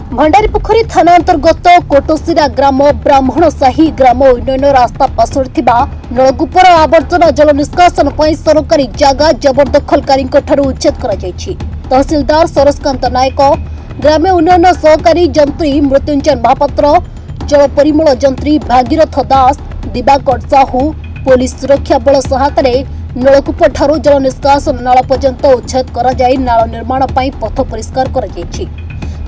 भंडारीपोखरी थाना अंतर्गत कोटोसिरा ग्राम ब्राह्मणसाही ग्राम उन्नयन रास्ता पार्श्वे नलकूपर आवर्जना जल निष्कासन सरकारी जगह जबरदखलकारी उच्छेद कर तहसिलदार सरस्कांत नायक ग्राम्य उन्नयन सहकारी जंत्री मृत्युंजय महापात्र जल परिमल जंत्री भागीरथ दास दिवाकर साहू पुलिस सुरक्षा बल सहायता नलकूप ठारू जल निष्कासन नाल पर्यंत उच्छेद कर नाल निर्माण पथ परिष्कार कर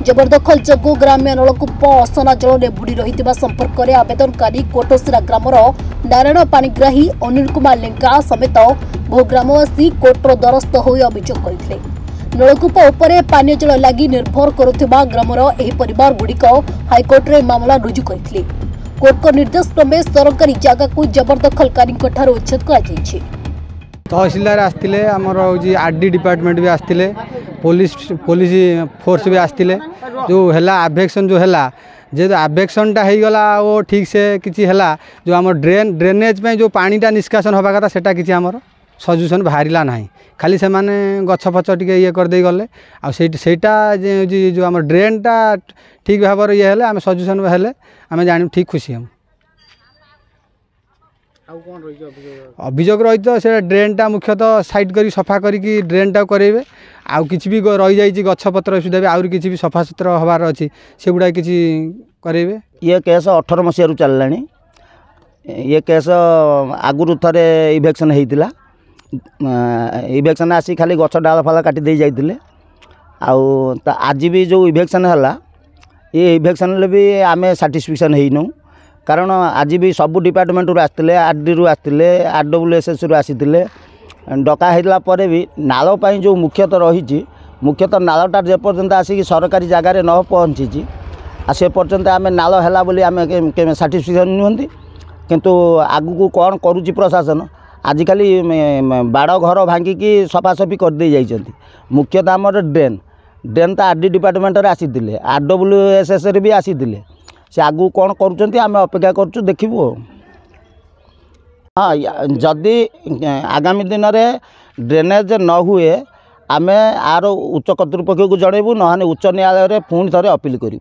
जबरदखल जोगु ग्राम्य नलकूप असना जल में बुड़ी रही संपर्क में आवेदनकारी कोटोसिरा ग्रामर नारायण पाणिग्राही अनिल कुमार लेंका समेत बहु ग्रामवासी कोर्टर द्वारस्थ हो अभियोग करते नलकूप उपरे पानीय जल लगी निर्भर करुवा ग्रामर एही परिवार गुड़िक हाइकोर्ट में मामला रुजु करथिले। कोर्ट को निर्देश क्रमे सरकारी जगह को जबरदखलकारी उच्छेद कर तहसीलदार आसते आमर हूँ आरडी डिपार्टमेंट भी आसते पुलिस फोर्स भी आसते जो है आभेक्शन जो है जेहेतु आभेक्शनटा हो गला वो ठीक से किसी है जो आम ड्रेनेज में जो पानीटा निष्कासन हवा कथा सेटा किसी आमर सल्यूशन बाहरला ना खाली से माने गछ फच टे ये करदे गले आईटा जो आम ड्रेनटा ठीक भाव ये है आम सल्यूशन हेले आम जान ठीक खुशी हम अभियोग रही तो से ड्रेनटा मुख्यतः साइड कर सफा करके ड्रेनटा करेंगे आउ कि भी रही जाइए गछपत्र सुधा भी आउरी किसी भी सफा सुतरा हबार अच्छी से गुड़ा किसी करेंगे। ये केस 18 मसीह चलला ये केस आगुरी थे इभेक्शन होता इभेक्शन आसी खाली गछ डाल फाल काटी दे जाइए आज भी जो इभेक्शन है ये इभेक्शन भी आम साटिस्फैक्शन हो कारण आज भी सबू डिपार्टमेंट रू आसते आरडी रू आसते आरडब्ल्यूएसएस रू आसी डका होगा भी नाल जो मुख्यतः रही मुख्यतः नालटा जेपर्यंत आसिक सरकारी जगार न पहुँची से पर्यंत आम नाल है बोली आम साटिस्फैक्शन नुहति किंतु आगू कौन करुच्ची प्रशासन आजिकल बाड़ घर भांगिकी सफासफी करदे जाइछन्ति मुख्यतः आमर ड्रेन तो आरडी डिपार्टमेंट आसी आरडब्ल्यूएसएस भी आसी से आगू कौन करुँच आम अपेक्षा करूँ देखू। हाँ जदि आगामी दिन में ड्रेनेज न हुए आम आर उच्च कर्तृपक्ष को जनइबू ना उच्च न्यायालय पुणी थे अपील करूँ।